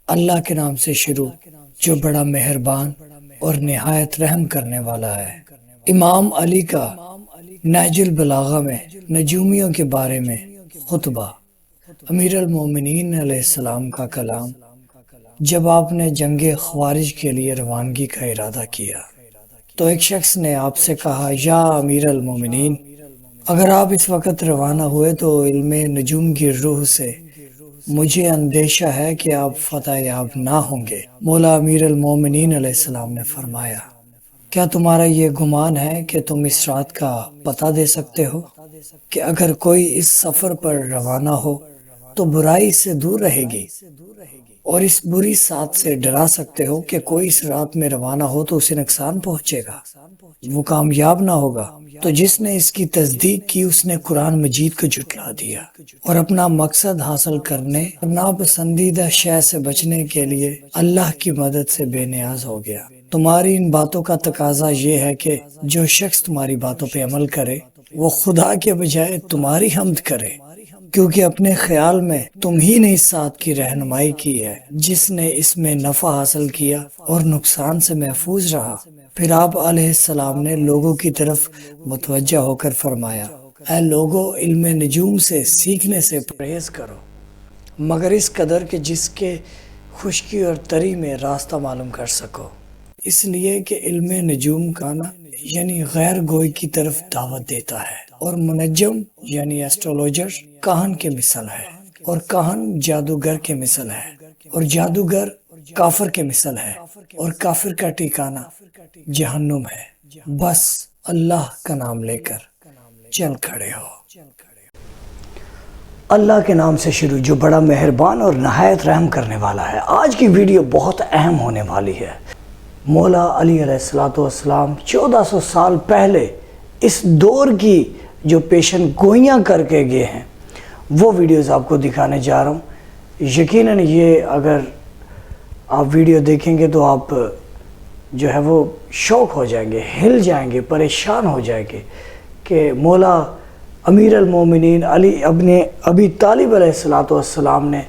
اللہ کے نام سے شروع جو بڑا مہربان اور نہایت رحم کرنے والا ہے۔ امام علی کا نہج البلاغہ میں نجومیوں کے بارے میں خطبہ۔ امیر المومنین علیہ السلام کا کلام جب آپ نے جنگ خوارج کے لیے روانگی کا ارادہ کیا تو ایک شخص نے آپ سے کہا، یا امیر المومنین، اگر آپ اس وقت روانہ ہوئے تو علم نجوم کی روح سے مجھے اندیشہ ہے کہ آپ فتح یاب نہ ہوں گے۔ مولا امیر المومنین علیہ السلام نے فرمایا، کیا تمہارا یہ گمان ہے کہ تم اس رات کا پتہ دے سکتے ہو کہ اگر کوئی اس سفر پر روانہ ہو تو برائی سے دور رہے گی، اور اس بری سات سے ڈرا سکتے ہو کہ کوئی اس رات میں روانہ ہو تو اسے نقصان پہنچے گا، وہ کامیاب نہ ہوگا؟ تو جس نے اس کی تصدیق کی اس نے قرآن مجید کو جھٹلا دیا اور اپنا مقصد حاصل کرنے اور ناپسندیدہ شے سے بچنے کے لیے اللہ کی مدد سے بے نیاز ہو گیا۔ تمہاری ان باتوں کا تقاضا یہ ہے کہ جو شخص تمہاری باتوں پہ عمل کرے وہ خدا کے بجائے تمہاری حمد کرے، کیونکہ اپنے خیال میں تم ہی نے اس ساتھ کی رہنمائی کی ہے جس نے اس میں نفع حاصل کیا اور نقصان سے محفوظ رہا۔ پھر آپ علیہ السلام نے لوگوں کی طرف متوجہ ہو کر فرمایا، اے لوگو، علم نجوم سے سیکھنے سے پرہیز کرو، مگر اس قدر کہ جس کے خشکی اور تری میں راستہ معلوم کر سکو، اس لیے کہ علم نجوم کا نا یعنی غیر گوئی کی طرف دعوت دیتا ہے، اور منجم یعنی ایسٹرولوجر کاہن کے مثل ہے، اور کاہن جادوگر کے مثل ہے، اور جادوگر کافر کے مثل ہے، اور کافر کا ٹھکانہ جہنم ہے۔ بس اللہ کا نام لے کر چل کھڑے ہو۔ اللہ کے نام سے شروع جو بڑا مہربان اور نہایت رحم کرنے والا ہے۔ آج کی ویڈیو بہت اہم ہونے والی ہے۔ مولا علی علیہ السلام 1400 سال پہلے اس دور کی جو پیشن گوئیاں کر کے گئے ہیں وہ ویڈیوز آپ کو دکھانے جا رہا ہوں۔ یقیناً یہ اگر آپ ویڈیو دیکھیں گے تو آپ جو ہے وہ شوق ہو جائیں گے، ہل جائیں گے، پریشان ہو جائیں گے کہ مولا امیر المومنین علی ابن ابی طالب علیہ السلام نے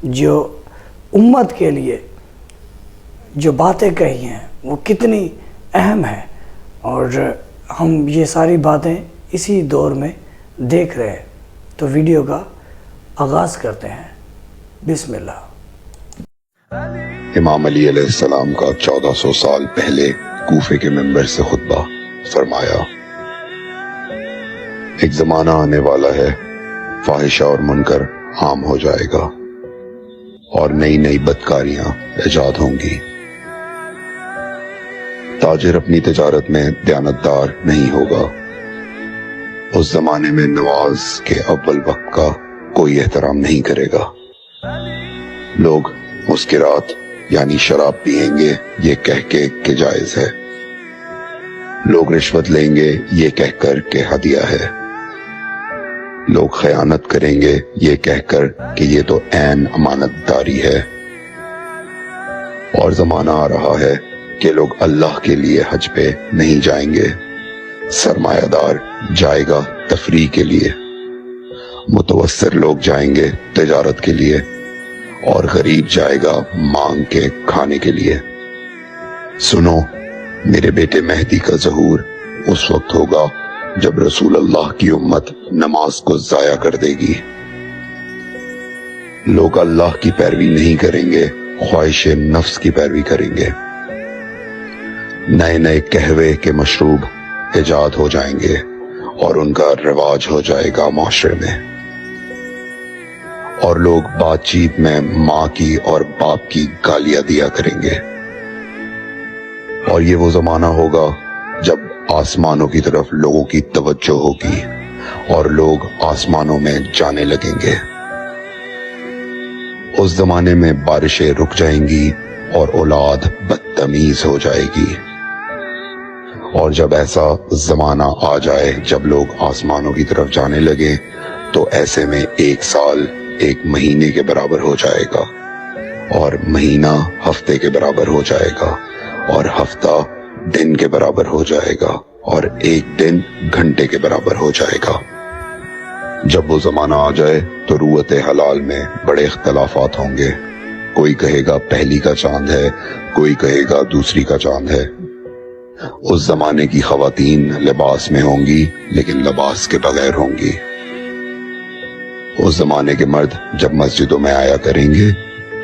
جو امت کے لیے جو باتیں کہی ہیں وہ کتنی اہم ہیں، اور ہم یہ ساری باتیں اسی دور میں دیکھ رہے ہیں۔ تو ویڈیو کا آغاز کرتے ہیں۔ بسم اللہ۔ امام علی علیہ السلام کا 1400 سال پہلے کوفے کے منبر سے خطبہ۔ فرمایا، ایک زمانہ آنے والا ہے، فاحشہ اور منکر عام ہو جائے گا اور نئی نئی بدکاریاں ایجاد ہوں گی۔ تاجر اپنی تجارت میں دیانتدار نہیں ہوگا۔ اس زمانے میں نماز کے اول وقت کا کوئی احترام نہیں کرے گا۔ لوگ مسکرات یعنی شراب پئیں گے یہ کہہ کے کہ جائز ہے۔ لوگ رشوت لیں گے یہ کہہ کر کہ ہدیہ ہے۔ لوگ خیانت کریں گے یہ کہہ کر کہ یہ تو عین امانت داری ہے۔ اور زمانہ آ رہا ہے کہ لوگ اللہ کے لیے حج پہ نہیں جائیں گے۔ سرمایہ دار جائے گا تفریح کے لیے، متوسر لوگ جائیں گے تجارت کے لیے، اور غریب جائے گا مانگ کے کھانے کے لیے۔ سنو، میرے بیٹے مہدی کا ظہور اس وقت ہوگا جب رسول اللہ کی امت نماز کو ضائع کر دے گی۔ لوگ اللہ کی پیروی نہیں کریں گے، خواہش نفس کی پیروی کریں گے۔ نئے نئے قہوے کے مشروب ایجاد ہو جائیں گے اور ان کا رواج ہو جائے گا معاشرے میں، اور لوگ بات چیت میں ماں کی اور باپ کی گالیاں دیا کریں گے۔ اور یہ وہ زمانہ ہوگا جب آسمانوں کی طرف لوگوں کی توجہ ہوگی اور لوگ آسمانوں میں جانے لگیں گے۔ اس زمانے میں بارشیں رک جائیں گی اور اولاد بدتمیز ہو جائے گی۔ اور جب ایسا زمانہ آ جائے جب لوگ آسمانوں کی طرف جانے لگے تو ایسے میں ایک سال ایک مہینے کے برابر ہو جائے گا، اور مہینہ ہفتے کے برابر ہو جائے گا، اور ہفتہ دن کے برابر ہو جائے گا، اور ایک دن گھنٹے کے برابر ہو جائے گا۔ جب وہ زمانہ آ جائے تو روت حلال میں بڑے اختلافات ہوں گے، کوئی کہے گا پہلی کا چاند ہے، کوئی کہے گا دوسری کا چاند ہے۔ اس زمانے کی خواتین لباس میں ہوں گی لیکن لباس کے بغیر ہوں گی۔ اس زمانے کے مرد جب مسجدوں میں آیا کریں گے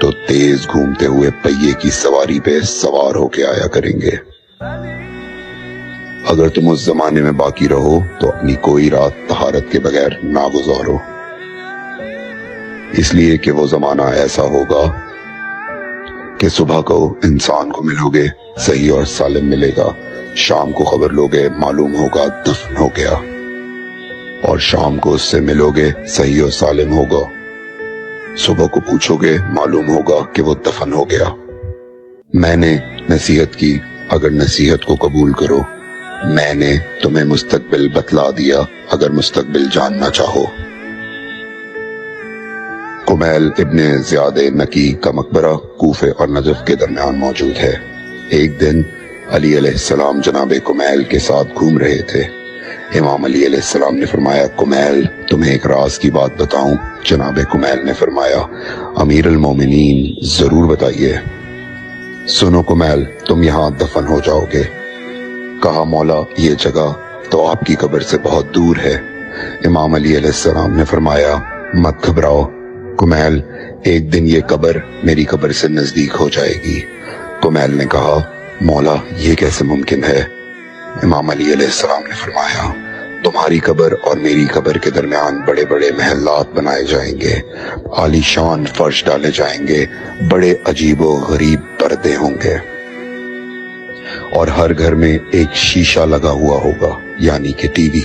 تو تیز گھومتے ہوئے پہیے کی سواری پہ سوار ہو کے آیا کریں گے۔ اگر تم اس زمانے میں باقی رہو تو اپنی کوئی رات طہارت کے بغیر نہ گزارو، اس لیے کہ وہ زمانہ ایسا ہوگا کہ صبح کو انسان کو ملو گے صحیح اور سالم ملے گا، شام کو خبر لوگے معلوم ہوگا دفن ہو گیا، اور شام کو اس سے ملو گے صحیح اور سالم ہوگا، صبح کو پوچھو گے معلوم ہوگا کہ وہ دفن ہو گیا۔ میں نے نصیحت کی، اگر نصیحت کو قبول کرو، میں نے تمہیں مستقبل بتلا دیا اگر مستقبل جاننا چاہو۔ کمیل ابن زیاد نکی کا مقبرہ کوفے اور نجف کے درمیان موجود ہے۔ ایک دن علی علیہ السلام جناب کمیل کے ساتھ گھوم رہے تھے۔ امام علی علیہ السلام نے فرمایا، کمیل تمہیں ایک راز کی بات بتاؤں؟ جناب کمیل نے فرمایا، امیر المومنین ضرور بتائیے۔ سنو کمیل، تم یہاں دفن ہو جاؤ گے۔ کہا، مولا یہ جگہ تو آپ کی قبر سے بہت دور ہے۔ امام علی علیہ السلام نے فرمایا، مت گھبراؤ کمیل، ایک دن یہ قبر میری قبر سے نزدیک ہو جائے گی۔ کمیل نے کہا، مولا یہ کیسے ممکن ہے؟ امام علی علیہ السلام نے فرمایا، تمہاری قبر اور میری قبر کے درمیان بڑے بڑے محلات بنائے جائیں گے، عالی شان فرش ڈالے جائیں گے، بڑے عجیب و غریب پردے ہوں گے، اور ہر گھر میں ایک شیشہ لگا ہوا ہوگا یعنی کہ ٹی وی،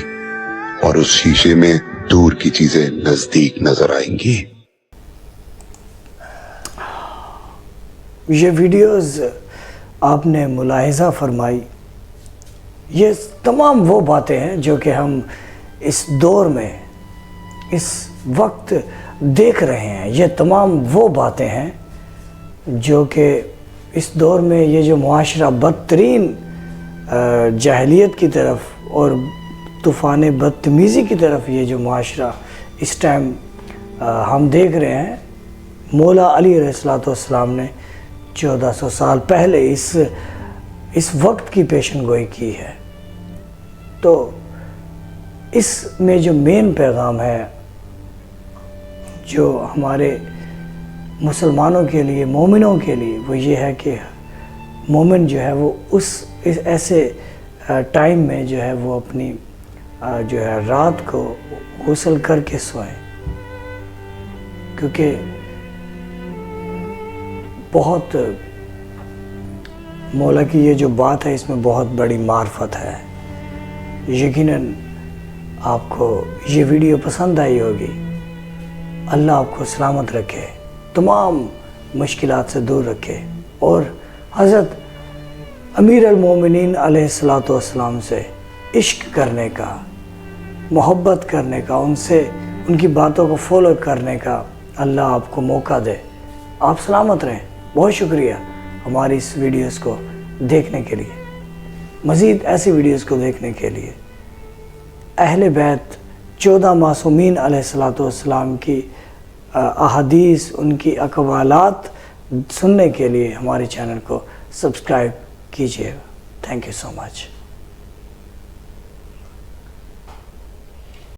اور اس شیشے میں دور کی چیزیں نزدیک نظر آئیں گی۔ یہ ویڈیوز آپ نے ملاحظہ فرمائی، یہ تمام وہ باتیں ہیں جو کہ ہم اس دور میں اس وقت دیکھ رہے ہیں۔ یہ تمام وہ باتیں ہیں جو کہ اس دور میں یہ جو معاشرہ بدترین جاہلیت کی طرف اور طوفان بدتمیزی کی طرف یہ جو معاشرہ اس ٹائم ہم دیکھ رہے ہیں، مولا علی علیہ السلام نے 1400 سال پہلے اس وقت کی پیشن گوئی کی ہے۔ تو اس میں جو مین پیغام ہے جو ہمارے مسلمانوں کے لیے، مومنوں کے لیے، وہ یہ ہے کہ مومن جو ہے وہ اس ایسے ٹائم میں جو ہے وہ اپنی جو ہے رات کو غسل کر کے سوئیں، کیونکہ بہت مولا کی یہ جو بات ہے اس میں بہت بڑی معرفت ہے۔ یقیناً آپ کو یہ ویڈیو پسند آئی ہوگی۔ اللہ آپ کو سلامت رکھے، تمام مشکلات سے دور رکھے، اور حضرت امیر المومنین علیہ السلام سے عشق کرنے کا، محبت کرنے کا، ان کی باتوں کو فالو کرنے کا اللہ آپ کو موقع دے۔ آپ سلامت رہیں۔ بہت شکریہ ہماری اس ویڈیوز کو دیکھنے کے لیے۔ مزید ایسی ویڈیوز کو دیکھنے کے لیے اہل بیت 14 معصومین علیہ السلام کی احادیث، ان کی اقوالات سننے کے لیے ہمارے چینل کو سبسکرائب کیجیے۔ Thank you so much.